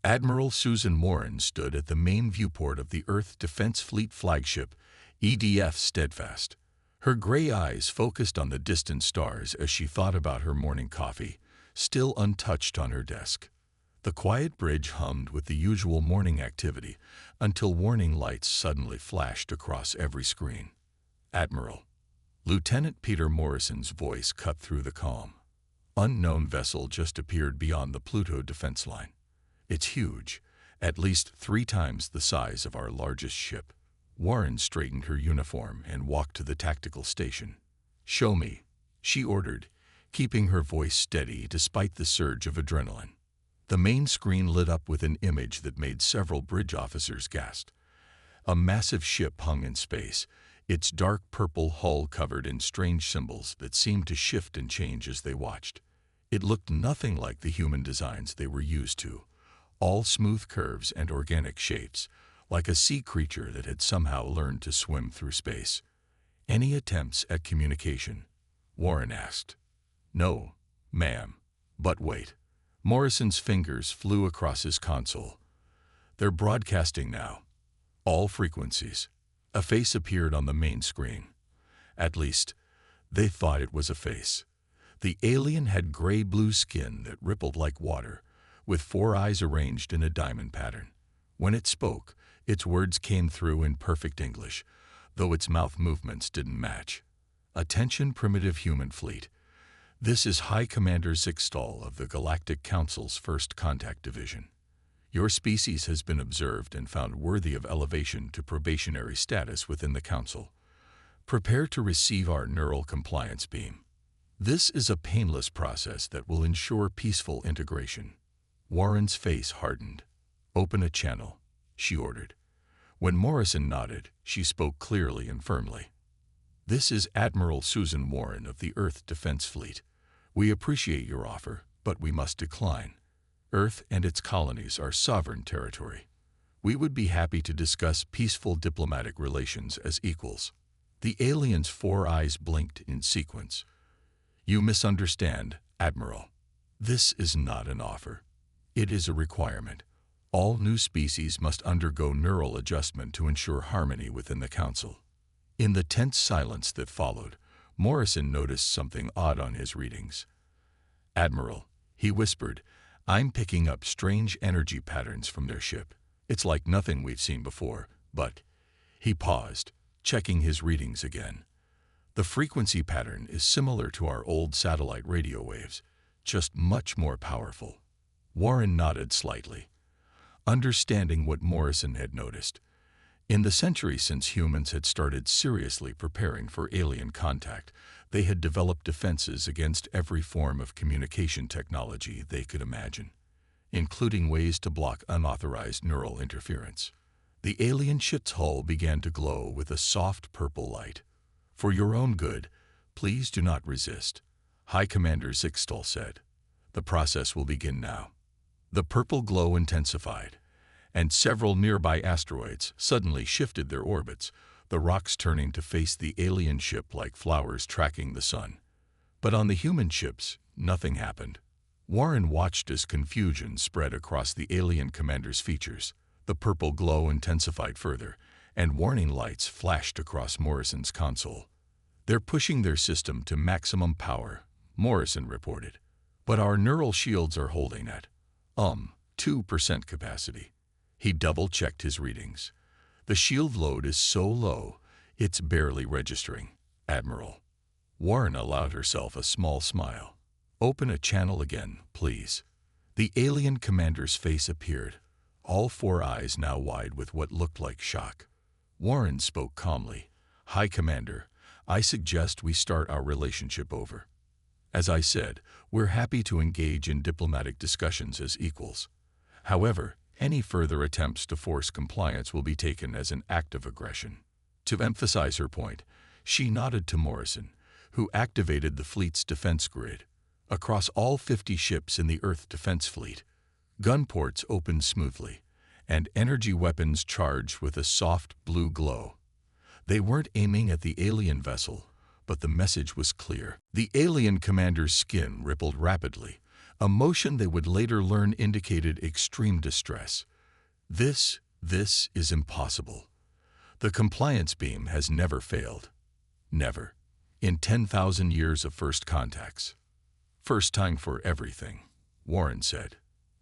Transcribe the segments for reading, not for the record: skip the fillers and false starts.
Admiral Susan Warren stood at the main viewport of the Earth Defense Fleet flagship, EDF Steadfast. Her gray eyes focused on the distant stars as she thought about her morning coffee, still untouched on her desk. The quiet bridge hummed with the usual morning activity until warning lights suddenly flashed across every screen. Admiral. Lieutenant Peter Morrison's voice cut through the calm. Unknown vessel just appeared beyond the Pluto defense line. It's huge, at least 3 times the size of our largest ship. Warren straightened her uniform and walked to the tactical station. "Show me," she ordered, keeping her voice steady despite the surge of adrenaline. The main screen lit up with an image that made several bridge officers gasp. A massive ship hung in space, its dark purple hull covered in strange symbols that seemed to shift and change as they watched. It looked nothing like the human designs they were used to, all smooth curves and organic shapes, like a sea creature that had somehow learned to swim through space. "Any attempts at communication?" Warren asked. "No, ma'am. But wait." Morrison's fingers flew across his console. "They're broadcasting now. All frequencies." A face appeared on the main screen. At least, they thought it was a face. The alien had gray-blue skin that rippled like water, with 4 eyes arranged in a diamond pattern. When it spoke, its words came through in perfect English, though its mouth movements didn't match. "Attention, primitive human fleet. This is High Commander Zixtal of the Galactic Council's First Contact Division. Your species has been observed and found worthy of elevation to probationary status within the Council. Prepare to receive our neural compliance beam. This is a painless process that will ensure peaceful integration." Warren's face hardened. "Open a channel," she ordered. When Morrison nodded, she spoke clearly and firmly. "This is Admiral Susan Warren of the Earth Defense Fleet. We appreciate your offer, but we must decline. Earth and its colonies are sovereign territory. We would be happy to discuss peaceful diplomatic relations as equals." The alien's 4 eyes blinked in sequence. "You misunderstand, Admiral. This is not an offer. It is a requirement. All new species must undergo neural adjustment to ensure harmony within the Council." In the tense silence that followed, Morrison noticed something odd on his readings. "Admiral," he whispered, "I'm picking up strange energy patterns from their ship. It's like nothing we've seen before, but—" He paused, checking his readings again. "The frequency pattern is similar to our old satellite radio waves, just much more powerful." Warren nodded slightly, understanding what Morrison had noticed. In the century since humans had started seriously preparing for alien contact, they had developed defenses against every form of communication technology they could imagine, including ways to block unauthorized neural interference. The alien ship's hull began to glow with a soft purple light. "For your own good, please do not resist," High Commander Zixtal said. "The process will begin now." The purple glow intensified, and several nearby asteroids suddenly shifted their orbits, the rocks turning to face the alien ship like flowers tracking the sun. But on the human ships, nothing happened. Warren watched as confusion spread across the alien commander's features. The purple glow intensified further, and warning lights flashed across Morrison's console. "They're pushing their system to maximum power," Morrison reported. "But our neural shields are holding at 2% capacity." He double-checked his readings. "The shield load is so low, it's barely registering, Admiral." Warren allowed herself a small smile. "Open a channel again, please." The alien commander's face appeared, all 4 eyes now wide with what looked like shock. Warren spoke calmly. "High Commander, I suggest we start our relationship over. As I said, we're happy to engage in diplomatic discussions as equals. However, any further attempts to force compliance will be taken as an act of aggression." To emphasize her point, she nodded to Morrison, who activated the fleet's defense grid. Across all 50 ships in the Earth Defense Fleet, gun ports opened smoothly, and energy weapons charged with a soft blue glow. They weren't aiming at the alien vessel, but the message was clear. The alien commander's skin rippled rapidly, a motion they would later learn indicated extreme distress. This is impossible. The compliance beam has never failed. Never. In 10,000 years of first contacts. First time for everything, Warren said.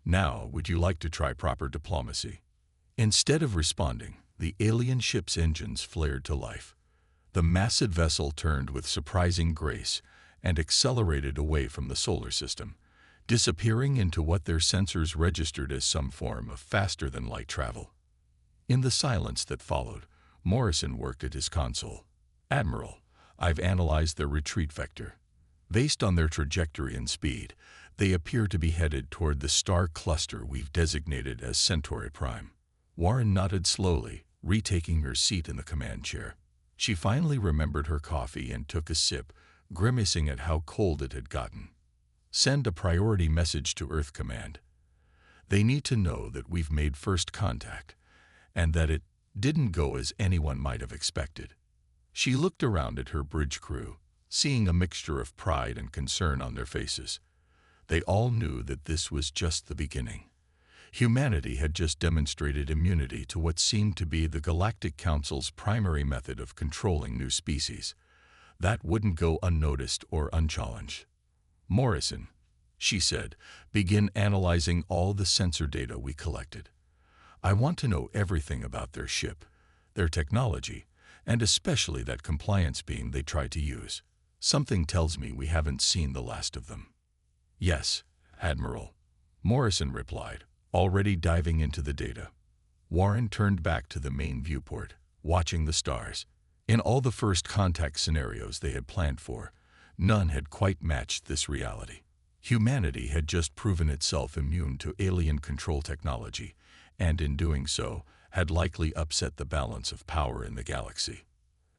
Now, would you like to try proper diplomacy? Instead of responding, the alien ship's engines flared to life. The massive vessel turned with surprising grace and accelerated away from the solar system, disappearing into what their sensors registered as some form of faster-than-light travel. In the silence that followed, Morrison worked at his console. "Admiral, I've analyzed their retreat vector. Based on their trajectory and speed, they appear to be headed toward the star cluster we've designated as Centauri Prime." Warren nodded slowly, retaking her seat in the command chair. She finally remembered her coffee and took a sip, grimacing at how cold it had gotten. "Send a priority message to Earth Command. They need to know that we've made first contact, and that it didn't go as anyone might have expected." She looked around at her bridge crew, seeing a mixture of pride and concern on their faces. They all knew that this was just the beginning. Humanity had just demonstrated immunity to what seemed to be the Galactic Council's primary method of controlling new species. That wouldn't go unnoticed or unchallenged. "Morrison," she said, "begin analyzing all the sensor data we collected. I want to know everything about their ship, their technology, and especially that compliance beam they tried to use. Something tells me we haven't seen the last of them." "Yes, Admiral," Morrison replied, already diving into the data. Warren turned back to the main viewport, watching the stars. In all the first contact scenarios they had planned for, none had quite matched this reality. Humanity had just proven itself immune to alien control technology, and in doing so, had likely upset the balance of power in the galaxy.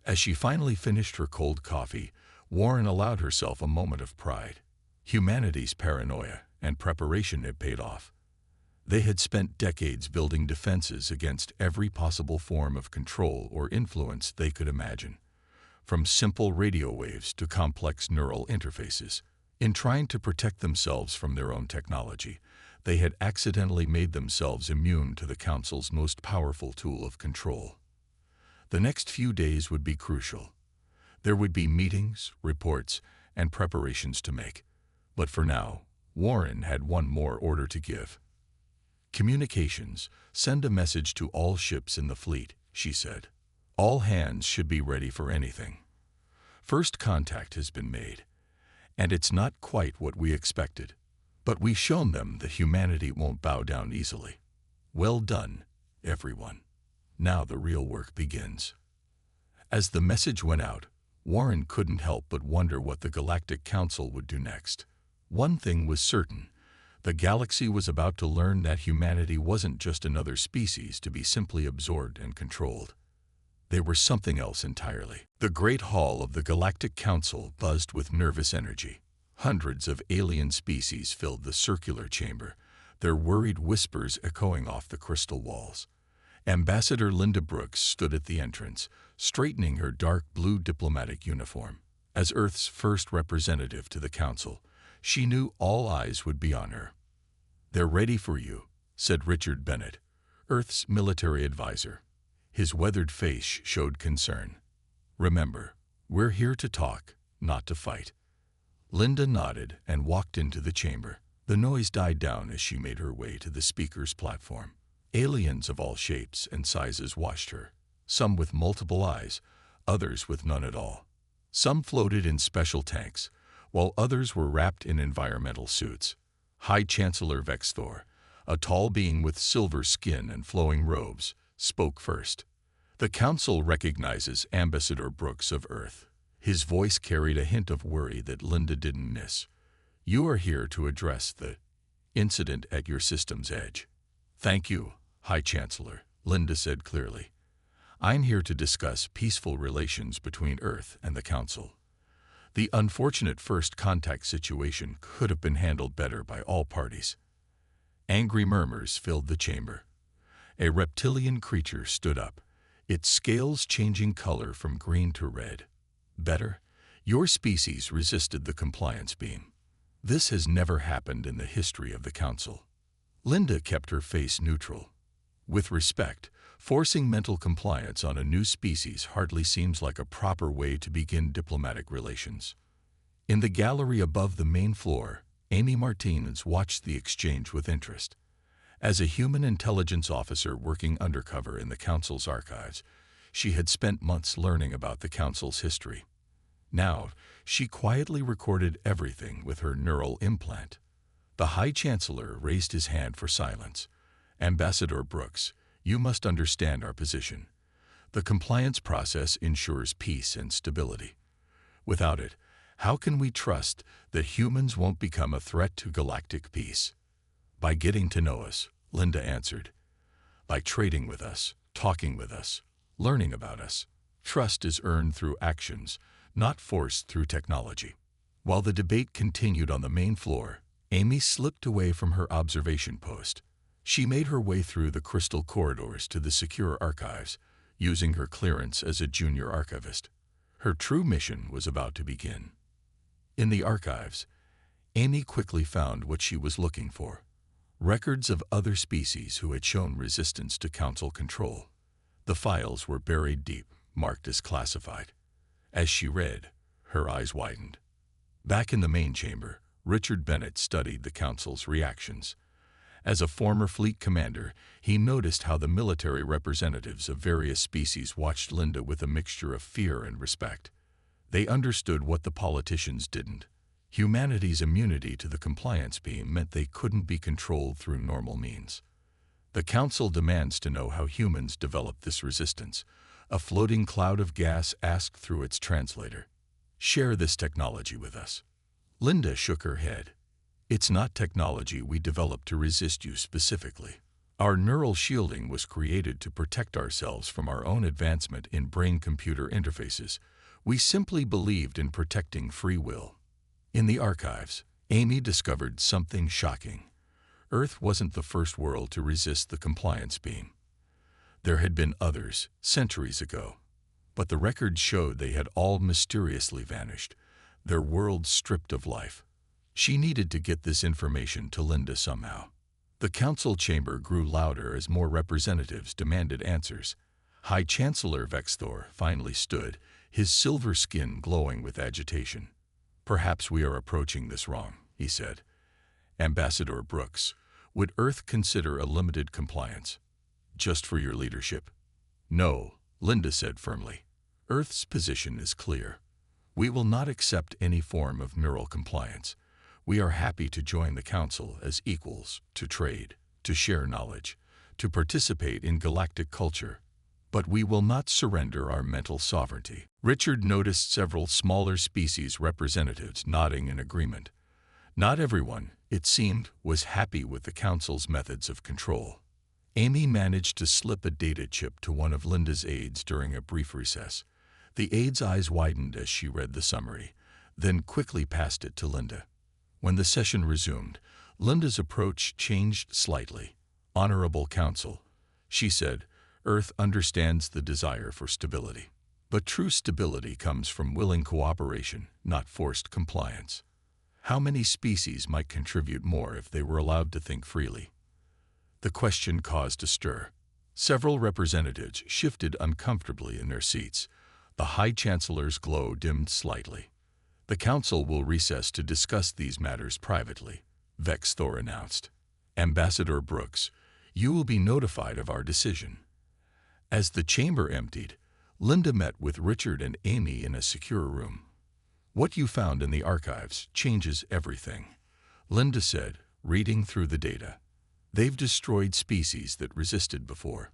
As she finally finished her cold coffee, Warren allowed herself a moment of pride. Humanity's paranoia and preparation had paid off. They had spent decades building defenses against every possible form of control or influence they could imagine, from simple radio waves to complex neural interfaces. In trying to protect themselves from their own technology, they had accidentally made themselves immune to the Council's most powerful tool of control. The next few days would be crucial. There would be meetings, reports, and preparations to make. But for now, Warren had one more order to give. "Communications, send a message to all ships in the fleet," she said. "All hands should be ready for anything. First contact has been made, and it's not quite what we expected. But we've shown them that humanity won't bow down easily. Well done, everyone. Now the real work begins." As the message went out, Warren couldn't help but wonder what the Galactic Council would do next. One thing was certain. The galaxy was about to learn that humanity wasn't just another species to be simply absorbed and controlled. They were something else entirely. The great hall of the Galactic Council buzzed with nervous energy. Hundreds of alien species filled the circular chamber, their worried whispers echoing off the crystal walls. Ambassador Linda Brooks stood at the entrance, straightening her dark blue diplomatic uniform. As Earth's first representative to the Council, she knew all eyes would be on her. "They're ready for you," said Richard Bennett, Earth's military advisor. His weathered face showed concern. "Remember, we're here to talk, not to fight." Linda nodded and walked into the chamber. The noise died down as she made her way to the speaker's platform. Aliens of all shapes and sizes watched her, some with multiple eyes, others with none at all. Some floated in special tanks, while others were wrapped in environmental suits. High Chancellor Vexthor, a tall being with silver skin and flowing robes, spoke first. "The Council recognizes Ambassador Brooks of Earth." His voice carried a hint of worry that Linda didn't miss. "You are here to address the incident at your system's edge." "Thank you, High Chancellor," Linda said clearly. "I'm here to discuss peaceful relations between Earth and the Council. The unfortunate first contact situation could have been handled better by all parties." Angry murmurs filled the chamber. A reptilian creature stood up, its scales changing color from green to red. "Better? Your species resisted the compliance beam. This has never happened in the history of the Council. Linda kept her face neutral. With respect, forcing mental compliance on a new species hardly seems like a proper way to begin diplomatic relations. In the gallery above the main floor, Amy Martinez watched the exchange with interest. As a human intelligence officer working undercover in the Council's archives, she had spent months learning about the Council's history. Now, she quietly recorded everything with her neural implant. The High Chancellor raised his hand for silence. Ambassador Brooks, you must understand our position. The compliance process ensures peace and stability. Without it, how can we trust that humans won't become a threat to galactic peace? By getting to know us, Linda answered. By trading with us, talking with us, learning about us. Trust is earned through actions, not forced through technology. While the debate continued on the main floor, Amy slipped away from her observation post. She made her way through the crystal corridors to the secure archives, using her clearance as a junior archivist. Her true mission was about to begin. In the archives, Amy quickly found what she was looking for: records of other species who had shown resistance to Council control. The files were buried deep, marked as classified. As she read, her eyes widened. Back in the main chamber, Richard Bennett studied the Council's reactions. As a former fleet commander, he noticed how the military representatives of various species watched Linda with a mixture of fear and respect. They understood what the politicians didn't. Humanity's immunity to the compliance beam meant they couldn't be controlled through normal means. The Council demands to know how humans developed this resistance. A floating cloud of gas asked through its translator. Share this technology with us. Linda shook her head. It's not technology we developed to resist you specifically. Our neural shielding was created to protect ourselves from our own advancement in brain-computer interfaces. We simply believed in protecting free will. In the archives, Amy discovered something shocking. Earth wasn't the first world to resist the compliance beam. There had been others, centuries ago. But the records showed they had all mysteriously vanished, their worlds stripped of life. She needed to get this information to Linda somehow. The Council chamber grew louder as more representatives demanded answers. High Chancellor Vexthor finally stood, his silver skin glowing with agitation. Perhaps we are approaching this wrong, he said. Ambassador Brooks, would Earth consider a limited compliance? Just for your leadership? No, Linda said firmly. Earth's position is clear. We will not accept any form of neural compliance. We are happy to join the Council as equals, to trade, to share knowledge, to participate in galactic culture. But we will not surrender our mental sovereignty. Richard noticed several smaller species representatives nodding in agreement. Not everyone, it seemed, was happy with the Council's methods of control. Amy managed to slip a data chip to one of Linda's aides during a brief recess. The aide's eyes widened as she read the summary, then quickly passed it to Linda. When the session resumed, Linda's approach changed slightly. Honorable Council, she said, Earth understands the desire for stability. But true stability comes from willing cooperation, not forced compliance. How many species might contribute more if they were allowed to think freely? The question caused a stir. Several representatives shifted uncomfortably in their seats. The High Chancellor's glow dimmed slightly. The Council will recess to discuss these matters privately, Vexthor announced. Ambassador Brooks, you will be notified of our decision. As the chamber emptied, Linda met with Richard and Amy in a secure room. What you found in the archives changes everything, Linda said, reading through the data. They've destroyed species that resisted before.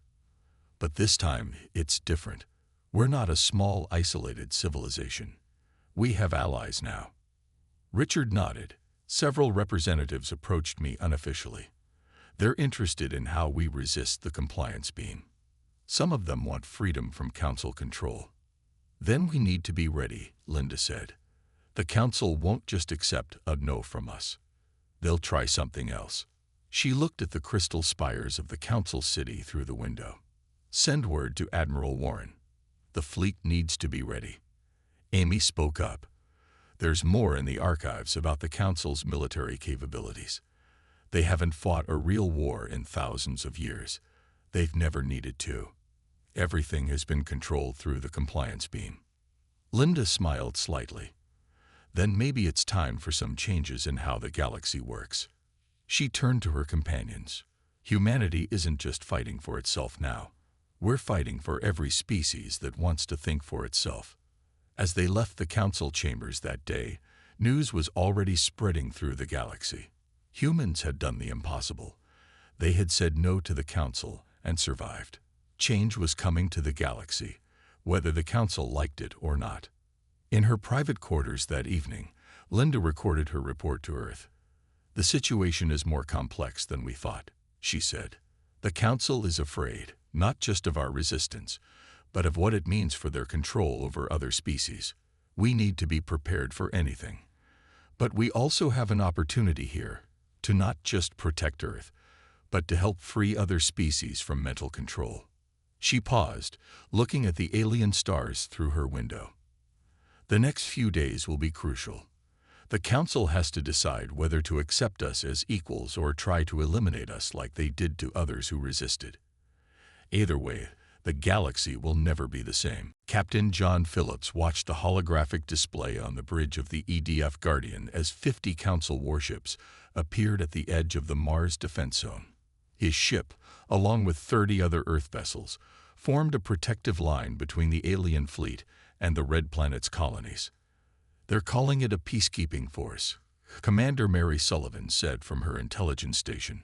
But this time, it's different. We're not a small, isolated civilization. We have allies now. Richard nodded. Several representatives approached me unofficially. They're interested in how we resist the compliance beam. Some of them want freedom from Council control. Then we need to be ready, Linda said. The Council won't just accept a no from us. They'll try something else. She looked at the crystal spires of the Council city through the window. Send word to Admiral Warren. The fleet needs to be ready. Amy spoke up. There's more in the archives about the Council's military capabilities. They haven't fought a real war in thousands of years. They've never needed to. Everything has been controlled through the compliance beam. Linda smiled slightly. Then maybe it's time for some changes in how the galaxy works. She turned to her companions. Humanity isn't just fighting for itself now. We're fighting for every species that wants to think for itself. As they left the council chambers that day, news was already spreading through the galaxy. Humans had done the impossible. They had said no to the council and survived. Change was coming to the galaxy, whether the council liked it or not. In her private quarters that evening, Linda recorded her report to Earth. "The situation is more complex than we thought," she said. "The council is afraid, not just of our resistance, but of what it means for their control over other species. We need to be prepared for anything. But we also have an opportunity here to not just protect Earth, but to help free other species from mental control." She paused, looking at the alien stars through her window. "The next few days will be crucial. The Council has to decide whether to accept us as equals or try to eliminate us like they did to others who resisted. Either way, the galaxy will never be the same." Captain John Phillips watched a holographic display on the bridge of the EDF Guardian as 50 Council warships appeared at the edge of the Mars defense zone. His ship, along with 30 other Earth vessels, formed a protective line between the alien fleet and the Red Planet's colonies. "They're calling it a peacekeeping force," Commander Mary Sullivan said from her intelligence station.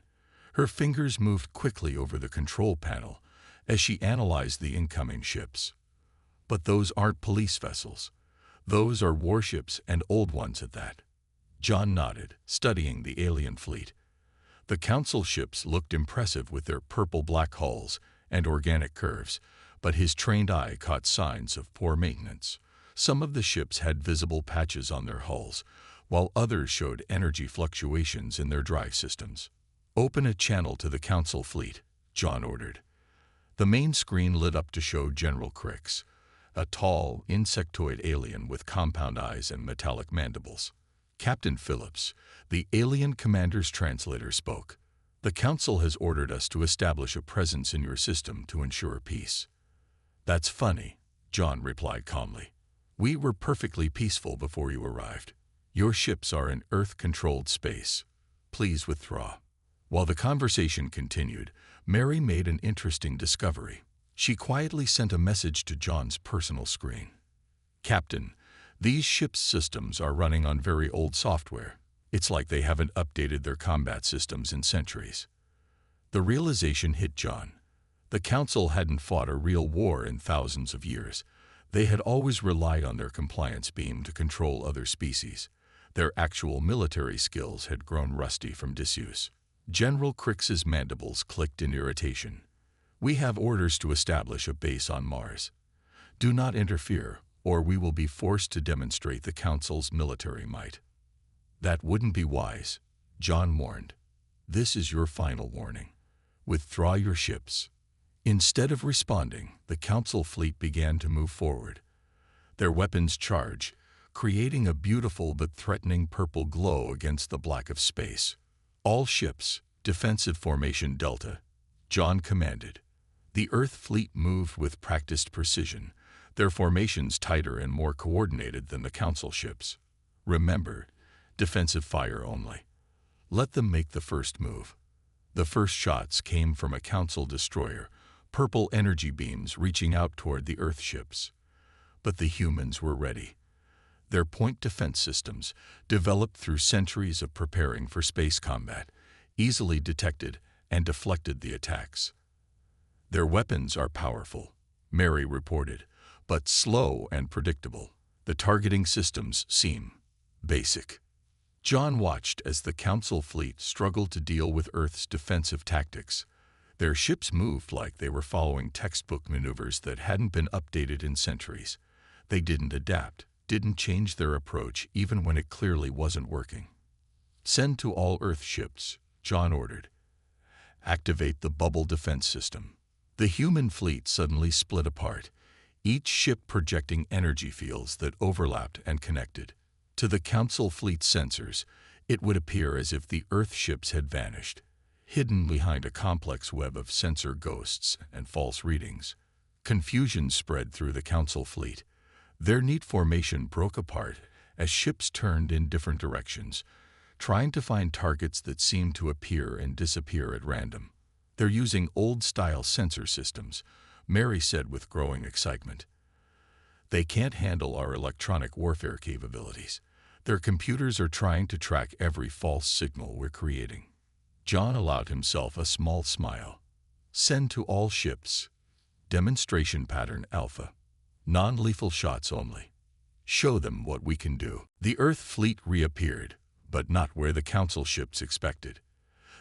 Her fingers moved quickly over the control panel as she analyzed the incoming ships. "But those aren't police vessels. Those are warships, and old ones at that." John nodded, studying the alien fleet. The Council ships looked impressive with their purple-black hulls and organic curves, but his trained eye caught signs of poor maintenance. Some of the ships had visible patches on their hulls, while others showed energy fluctuations in their drive systems. "Open a channel to the Council fleet," John ordered. The main screen lit up to show General Crix, a tall, insectoid alien with compound eyes and metallic mandibles. Captain Phillips, the alien commander's translator, spoke. "The Council has ordered us to establish a presence in your system to ensure peace." "That's funny," John replied calmly. "We were perfectly peaceful before you arrived. Your ships are in Earth-controlled space. Please withdraw." While the conversation continued, Mary made an interesting discovery. She quietly sent a message to John's personal screen. "Captain, these ships' systems are running on very old software. It's like they haven't updated their combat systems in centuries." The realization hit John. The Council hadn't fought a real war in thousands of years. They had always relied on their compliance beam to control other species. Their actual military skills had grown rusty from disuse. General Crix's mandibles clicked in irritation. "We have orders to establish a base on Mars. Do not interfere, or we will be forced to demonstrate the Council's military might." "That wouldn't be wise," John warned. "This is your final warning. Withdraw your ships." Instead of responding, the Council fleet began to move forward. Their weapons charged, creating a beautiful but threatening purple glow against the black of space. "All ships, defensive formation Delta," John commanded. The Earth fleet moved with practiced precision, their formations tighter and more coordinated than the Council ships. "Remember, defensive fire only. Let them make the first move." The first shots came from a Council destroyer, purple energy beams reaching out toward the Earth ships. But the humans were ready. Their point defense systems, developed through centuries of preparing for space combat, easily detected and deflected the attacks. "Their weapons are powerful," Mary reported, "but slow and predictable. The targeting systems seem basic." John watched as the Council fleet struggled to deal with Earth's defensive tactics. Their ships moved like they were following textbook maneuvers that hadn't been updated in centuries. They didn't adapt, didn't change their approach even when it clearly wasn't working. "Send to all Earth ships," John ordered. "Activate the bubble defense system." The human fleet suddenly split apart, each ship projecting energy fields that overlapped and connected. To the Council fleet sensors, it would appear as if the Earth ships had vanished, hidden behind a complex web of sensor ghosts and false readings. Confusion spread through the Council fleet. Their neat formation broke apart as ships turned in different directions, trying to find targets that seemed to appear and disappear at random. "They're using old-style sensor systems," Mary said with growing excitement. "They can't handle our electronic warfare capabilities. Their computers are trying to track every false signal we're creating." John allowed himself a small smile. "Send to all ships. Demonstration pattern Alpha. Non-lethal shots only. Show them what we can do." The Earth fleet reappeared, but not where the Council ships expected.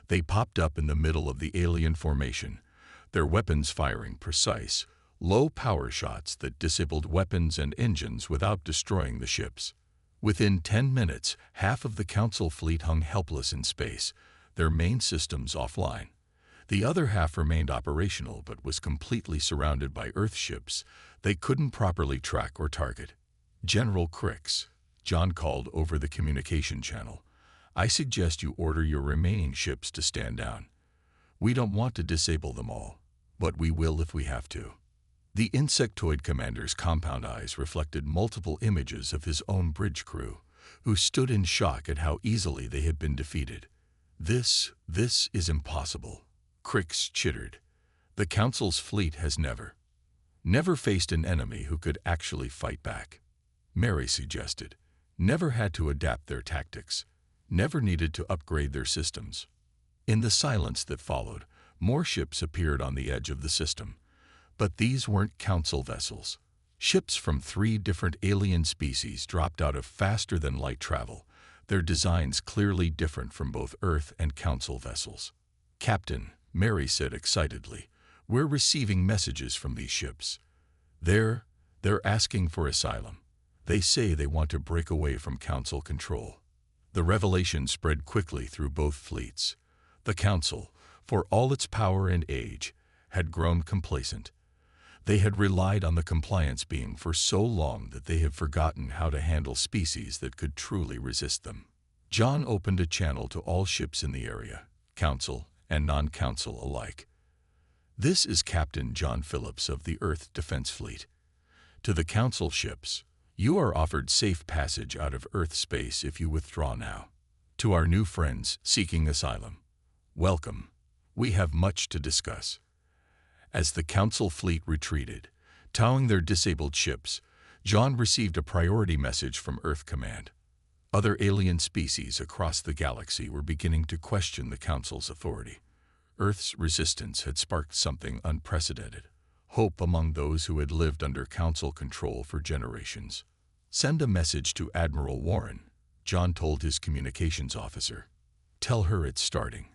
They popped up in the middle of the alien formation, their weapons firing precise, low-power shots that disabled weapons and engines without destroying the ships. Within 10 minutes, half of the Council fleet hung helpless in space, their main systems offline. The other half remained operational but was completely surrounded by Earth ships they couldn't properly track or target. "General Crix," John called over the communication channel, "I suggest you order your remaining ships to stand down. We don't want to disable them all, but we will if we have to." The insectoid commander's compound eyes reflected multiple images of his own bridge crew, who stood in shock at how easily they had been defeated. This is impossible," Crix chittered. "The Council's fleet has never faced an enemy who could actually fight back." Mary suggested. "Never had to adapt their tactics. Never needed to upgrade their systems." In the silence that followed, more ships appeared on the edge of the system. But these weren't Council vessels. Ships from 3 different alien species dropped out of faster-than-light travel, their designs clearly different from both Earth and Council vessels. "Captain," Mary said excitedly, "we're receiving messages from these ships. They're asking for asylum. They say they want to break away from Council control." The revelation spread quickly through both fleets. The Council, for all its power and age, had grown complacent. They had relied on the compliance beam for so long that they had forgotten how to handle species that could truly resist them. John opened a channel to all ships in the area, Council and non-Council alike. "This is Captain John Phillips of the Earth Defense Fleet. To the Council ships, you are offered safe passage out of Earth space if you withdraw now. To our new friends seeking asylum, welcome. We have much to discuss." As the Council fleet retreated, towing their disabled ships, John received a priority message from Earth Command. Other alien species across the galaxy were beginning to question the Council's authority. Earth's resistance had sparked something unprecedented, hope among those who had lived under Council control for generations. "Send a message to Admiral Warren," John told his communications officer. "Tell her it's starting.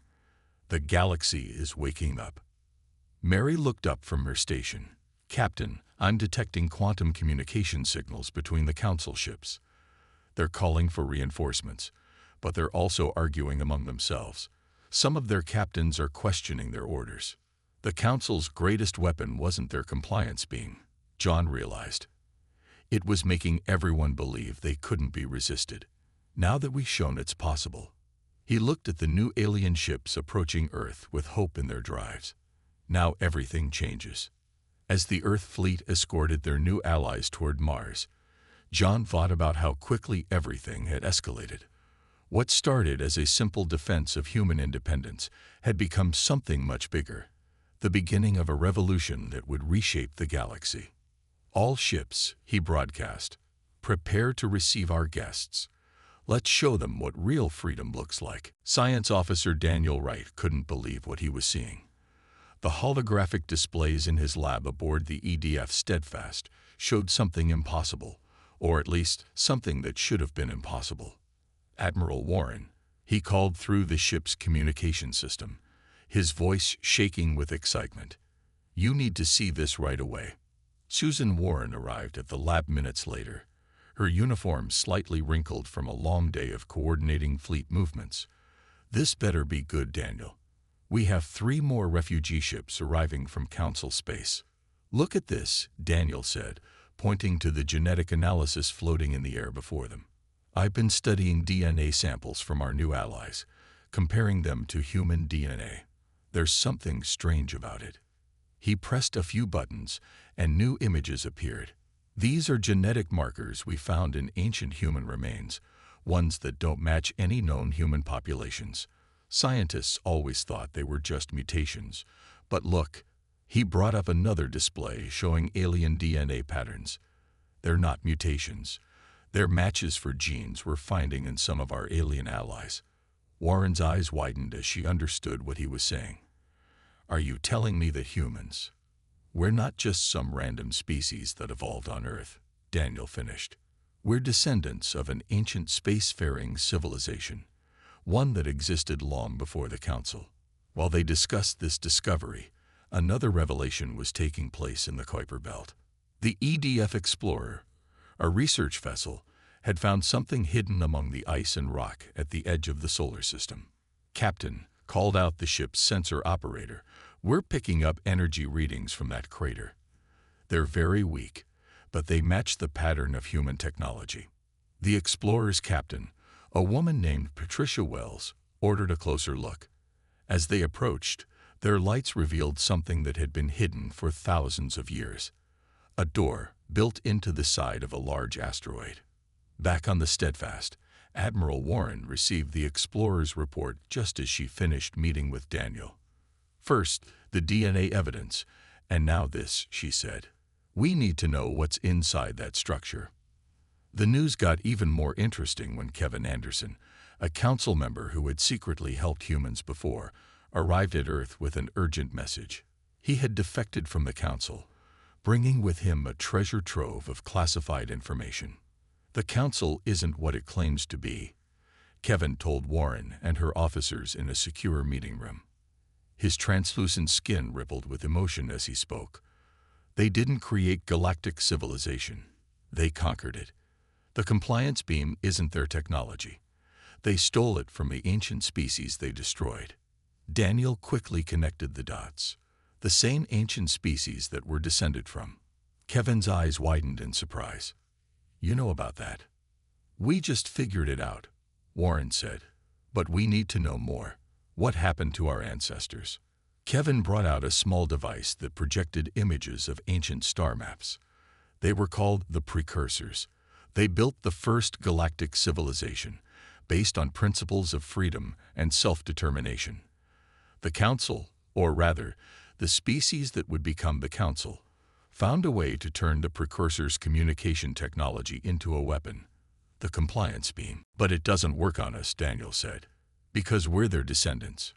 The galaxy is waking up." Mary looked up from her station. "Captain, I'm detecting quantum communication signals between the Council ships. They're calling for reinforcements, but they're also arguing among themselves. Some of their captains are questioning their orders." The Council's greatest weapon wasn't their compliance beam, John realized. It was making everyone believe they couldn't be resisted. "Now that we've shown it's possible." He looked at the new alien ships approaching Earth with hope in their drives. Now everything changes. As the Earth fleet escorted their new allies toward Mars, John thought about how quickly everything had escalated. What started as a simple defense of human independence had become something much bigger, the beginning of a revolution that would reshape the galaxy. "All ships," he broadcast, "prepare to receive our guests. Let's show them what real freedom looks like." Science officer Daniel Wright couldn't believe what he was seeing. The holographic displays in his lab aboard the EDF Steadfast showed something impossible, or at least something that should have been impossible. "Admiral Warren," he called through the ship's communication system, his voice shaking with excitement. "You need to see this right away." Susan Warren arrived at the lab minutes later, her uniform slightly wrinkled from a long day of coordinating fleet movements. "This better be good, Daniel. We have 3 more refugee ships arriving from Council space." "Look at this," Daniel said, pointing to the genetic analysis floating in the air before them. I've been studying DNA samples from our new allies, comparing them to human DNA. There's something strange about it. He pressed a few buttons, and new images appeared. These are genetic markers we found in ancient human remains, ones that don't match any known human populations. Scientists always thought they were just mutations. But look, he brought up another display showing alien DNA patterns. They're not mutations. They're matches for genes we're finding in some of our alien allies. Warren's eyes widened as she understood what he was saying. Are you telling me that humans, we're not just some random species that evolved on Earth? Daniel finished. We're descendants of an ancient spacefaring civilization, one that existed long before the Council. While they discussed this discovery, another revelation was taking place in the Kuiper Belt. The EDF Explorer, a research vessel, had found something hidden among the ice and rock at the edge of the solar system. Captain called out the ship's sensor operator. We're picking up energy readings from that crater. They're very weak, but they match the pattern of human technology. The Explorer's captain, a woman named Patricia Wells, ordered a closer look. As they approached, their lights revealed something that had been hidden for thousands of years. A door built into the side of a large asteroid. Back on the Steadfast, Admiral Warren received the Explorer's report just as she finished meeting with Daniel. First, the DNA evidence, and now this, she said. We need to know what's inside that structure. The news got even more interesting when Kevin Anderson, a council member who had secretly helped humans before, arrived at Earth with an urgent message. He had defected from the Council, bringing with him a treasure trove of classified information. The Council isn't what it claims to be, Kevin told Warren and her officers in a secure meeting room. His translucent skin rippled with emotion as he spoke. They didn't create galactic civilization. They conquered it. The compliance beam isn't their technology. They stole it from the ancient species they destroyed. Daniel quickly connected the dots. The same ancient species that we're descended from. Kevin's eyes widened in surprise. You know about that? We just figured it out, Warren said. But we need to know more. What happened to our ancestors? Kevin brought out a small device that projected images of ancient star maps. They were called the Precursors. They built the first galactic civilization, based on principles of freedom and self-determination. The Council, or rather, the species that would become the Council, found a way to turn the Precursors' communication technology into a weapon, the compliance beam. But it doesn't work on us, Daniel said, because we're their descendants.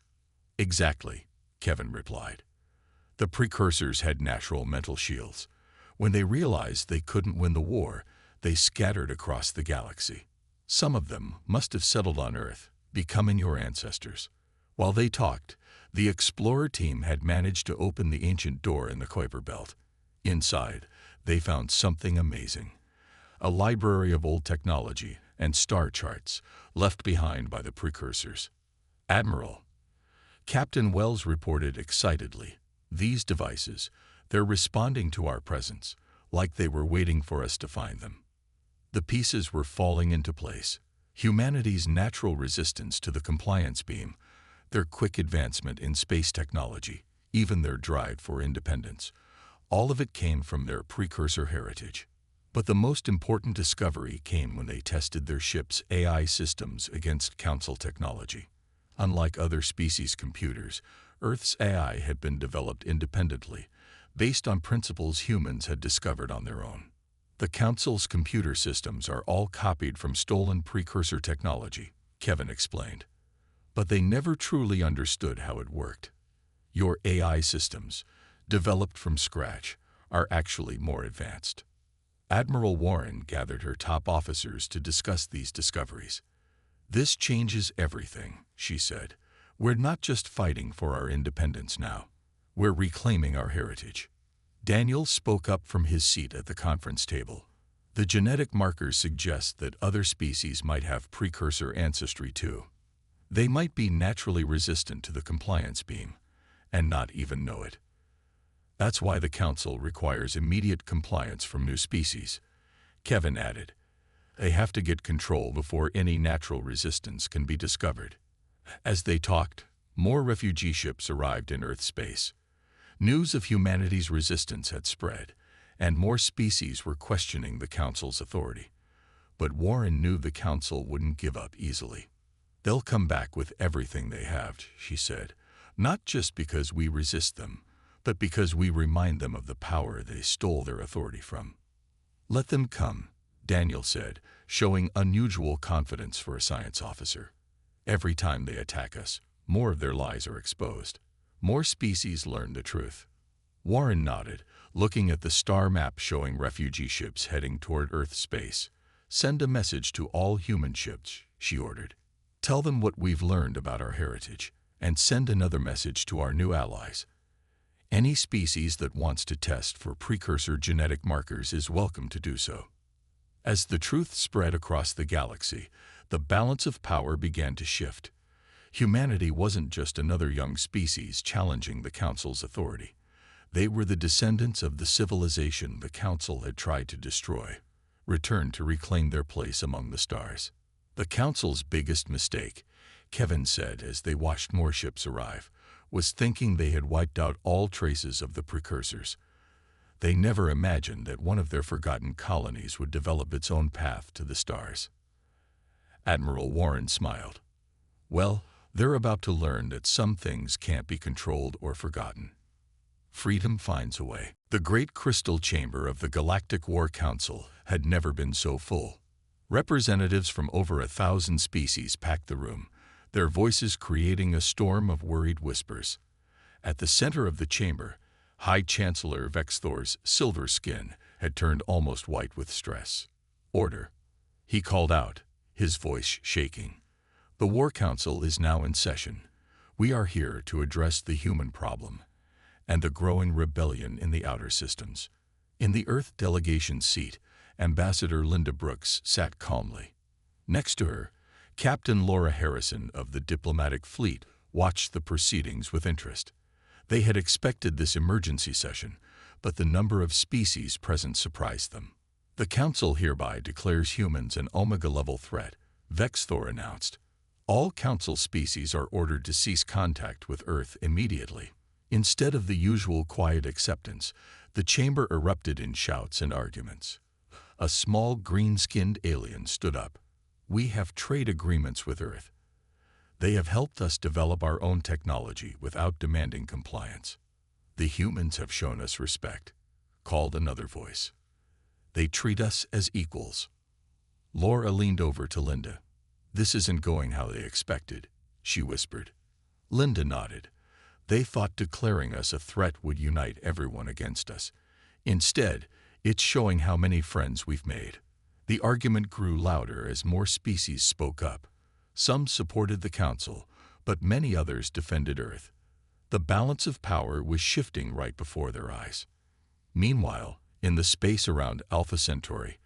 Exactly, Kevin replied. The Precursors had natural mental shields. When they realized they couldn't win the war, they scattered across the galaxy. Some of them must have settled on Earth, becoming your ancestors. While they talked, the Explorer team had managed to open the ancient door in the Kuiper Belt. Inside, they found something amazing. A library of old technology and star charts left behind by the Precursors. Admiral, Captain Wells reported excitedly, these devices, they're responding to our presence, like they were waiting for us to find them. The pieces were falling into place. Humanity's natural resistance to the compliance beam, their quick advancement in space technology, even their drive for independence, all of it came from their precursor heritage. But the most important discovery came when they tested their ship's AI systems against Council technology. Unlike other species' computers, Earth's AI had been developed independently, based on principles humans had discovered on their own. The Council's computer systems are all copied from stolen precursor technology, Kevin explained. But they never truly understood how it worked. Your AI systems, developed from scratch, are actually more advanced. Admiral Warren gathered her top officers to discuss these discoveries. This changes everything, she said. We're not just fighting for our independence now. We're reclaiming our heritage. Daniel spoke up from his seat at the conference table. The genetic markers suggest that other species might have precursor ancestry too. They might be naturally resistant to the compliance beam, and not even know it. That's why the Council requires immediate compliance from new species, Kevin added. They have to get control before any natural resistance can be discovered. As they talked, more refugee ships arrived in Earth space. News of humanity's resistance had spread, and more species were questioning the Council's authority. But Warren knew the Council wouldn't give up easily. They'll come back with everything they have, she said, not just because we resist them, but because we remind them of the power they stole their authority from. Let them come, Daniel said, showing unusual confidence for a science officer. Every time they attack us, more of their lies are exposed. More species learn the truth. Warren nodded, looking at the star map showing refugee ships heading toward Earth space. Send a message to all human ships, she ordered. Tell them what we've learned about our heritage, and send another message to our new allies. Any species that wants to test for precursor genetic markers is welcome to do so. As the truth spread across the galaxy, the balance of power began to shift. Humanity wasn't just another young species challenging the Council's authority. They were the descendants of the civilization the Council had tried to destroy, returned to reclaim their place among the stars. The Council's biggest mistake, Kevin said as they watched more ships arrive, was thinking they had wiped out all traces of the precursors. They never imagined that one of their forgotten colonies would develop its own path to the stars. Admiral Warren smiled. Well, they're about to learn that some things can't be controlled or forgotten. Freedom finds a way. The great crystal chamber of the Galactic War Council had never been so full. Representatives from over 1,000 species packed the room, their voices creating a storm of worried whispers. At the center of the chamber, High Chancellor Vexthor's silver skin had turned almost white with stress. Order, he called out, his voice shaking. The War Council is now in session. We are here to address the human problem and the growing rebellion in the outer systems. In the Earth delegation seat, Ambassador Linda Brooks sat calmly. Next to her, Captain Laura Harrison of the diplomatic fleet watched the proceedings with interest. They had expected this emergency session, but the number of species present surprised them. The Council hereby declares humans an Omega-level threat, Vexthor announced. All Council species are ordered to cease contact with Earth immediately. Instead of the usual quiet acceptance, the chamber erupted in shouts and arguments. A small green-skinned alien stood up. We have trade agreements with Earth. They have helped us develop our own technology without demanding compliance. The humans have shown us respect, called another voice. They treat us as equals. Laura leaned over to Linda. This isn't going how they expected, she whispered. Linda nodded. They thought declaring us a threat would unite everyone against us. Instead, it's showing how many friends we've made. The argument grew louder as more species spoke up. Some supported the Council, but many others defended Earth. The balance of power was shifting right before their eyes. Meanwhile, in the space around Alpha Centauri,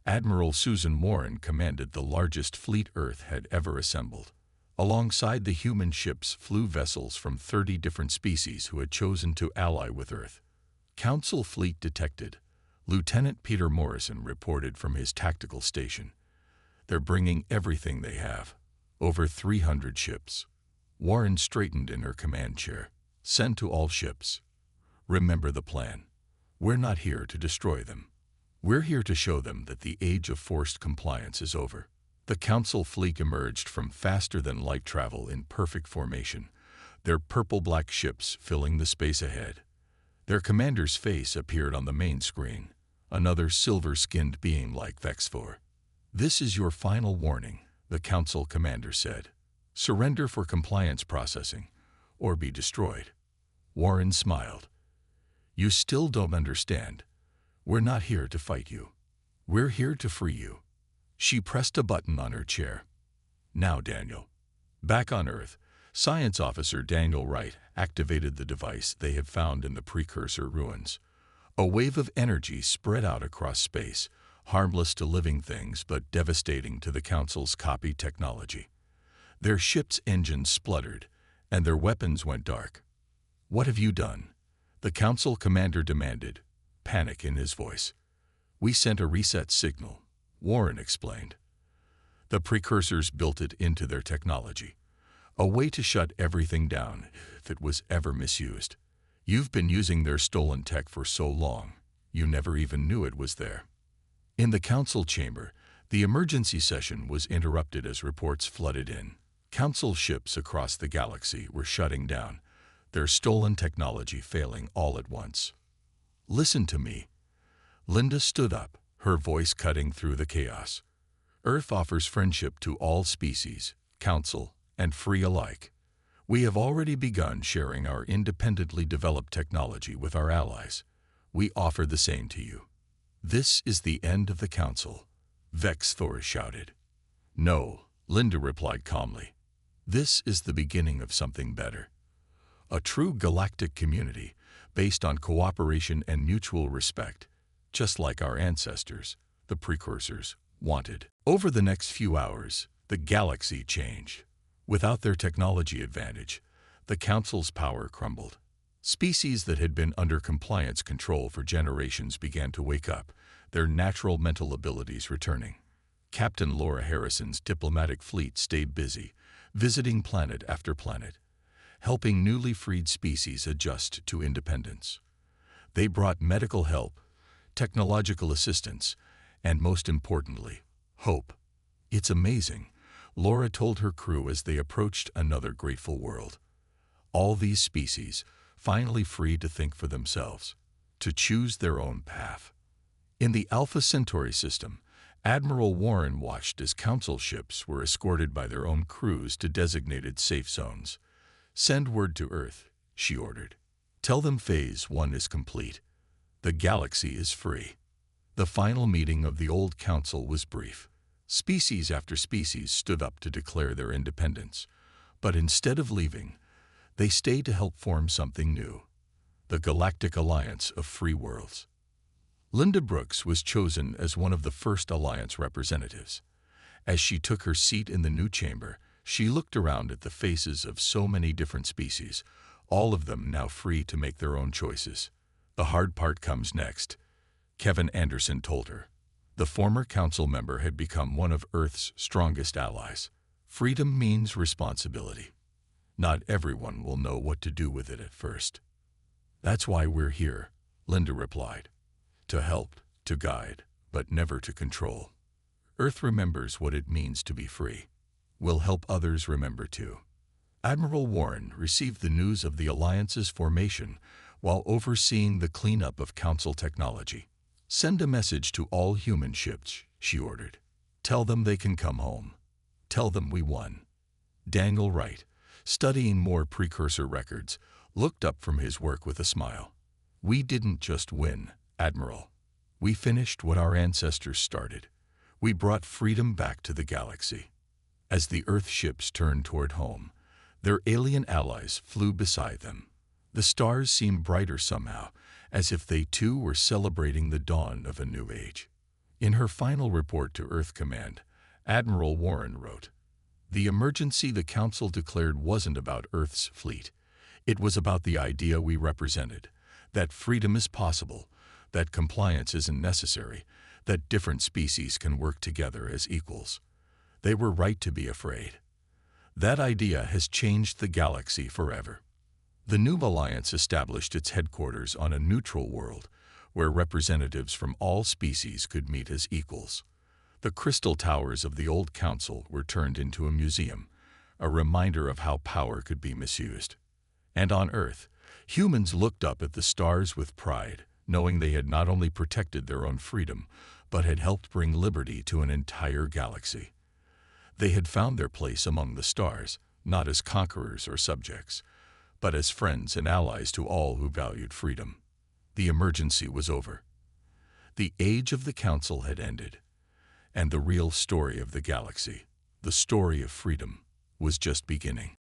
Admiral Susan Warren commanded the largest fleet Earth had ever assembled. Alongside the human ships flew vessels from 30 different species who had chosen to ally with Earth. Council fleet detected. Lieutenant Peter Morrison reported from his tactical station. They're bringing everything they have. Over 300 ships. Warren straightened in her command chair. Send to all ships. Remember the plan. We're not here to destroy them. We're here to show them that the age of forced compliance is over. The Council fleet emerged from faster-than-light travel in perfect formation, their purple-black ships filling the space ahead. Their commander's face appeared on the main screen, another silver-skinned being like Vexthor. This is your final warning, the Council commander said. Surrender for compliance processing, or be destroyed. Warren smiled. You still don't understand. We're not here to fight you. We're here to free you. She pressed a button on her chair. Now, Daniel. Back on Earth, Science Officer Daniel Wright activated the device they had found in the precursor ruins. A wave of energy spread out across space, harmless to living things but devastating to the Council's copy technology. Their ship's engines spluttered, and their weapons went dark. What have you done? The Council commander demanded, panic in his voice. We sent a reset signal. Warren explained. The precursors built it into their technology, a way to shut everything down if it was ever misused. You've been using their stolen tech for so long, you never even knew it was there. In the council chamber, the emergency session was interrupted as reports flooded in. Council ships across the galaxy were shutting down, their stolen technology failing all at once. Listen to me. Linda stood up, her voice cutting through the chaos. Earth offers friendship to all species, council, and free alike. We have already begun sharing our independently developed technology with our allies. We offer the same to you. This is the end of the council, Vex Thor shouted. No, Linda replied calmly. This is the beginning of something better. A true galactic community based on cooperation and mutual respect, just like our ancestors, the precursors, wanted. Over the next few hours, the galaxy changed. Without their technology advantage, the Council's power crumbled. Species that had been under compliance control for generations began to wake up, their natural mental abilities returning. Captain Laura Harrison's diplomatic fleet stayed busy, visiting planet after planet, helping newly freed species adjust to independence. They brought medical help, technological assistance, and most importantly, hope. It's amazing, Laura told her crew as they approached another grateful world. All these species, finally free to think for themselves, to choose their own path. In the Alpha Centauri system, Admiral Warren watched as council ships were escorted by their own crews to designated safe zones. Send word to Earth, she ordered. Tell them Phase 1 is complete. The galaxy is free. The final meeting of the old council was brief. Species after species stood up to declare their independence. But instead of leaving, they stayed to help form something new, the Galactic Alliance of Free Worlds. Linda Brooks was chosen as one of the first Alliance representatives. As she took her seat in the new chamber, she looked around at the faces of so many different species, all of them now free to make their own choices. The hard part comes next, Kevin Anderson told her. The former council member had become one of Earth's strongest allies. Freedom means responsibility. Not everyone will know what to do with it at first. That's why we're here, Linda replied. To help, to guide, but never to control. Earth remembers what it means to be free. We'll help others remember too. Admiral Warren received the news of the Alliance's formation while overseeing the cleanup of Council technology. Send a message to all human ships, she ordered. Tell them they can come home. Tell them we won. Daniel Wright, studying more precursor records, looked up from his work with a smile. We didn't just win, Admiral. We finished what our ancestors started. We brought freedom back to the galaxy. As the Earth ships turned toward home, their alien allies flew beside them. The stars seemed brighter somehow, as if they too were celebrating the dawn of a new age. In her final report to Earth Command, Admiral Warren wrote, "The emergency the Council declared wasn't about Earth's fleet. It was about the idea we represented, that freedom is possible, that compliance isn't necessary, that different species can work together as equals. They were right to be afraid. That idea has changed the galaxy forever." The new alliance established its headquarters on a neutral world, where representatives from all species could meet as equals. The crystal towers of the old council were turned into a museum, a reminder of how power could be misused. And on Earth, humans looked up at the stars with pride, knowing they had not only protected their own freedom, but had helped bring liberty to an entire galaxy. They had found their place among the stars, not as conquerors or subjects, but as friends and allies to all who valued freedom. The emergency was over. The age of the Council had ended, and the real story of the galaxy, the story of freedom, was just beginning.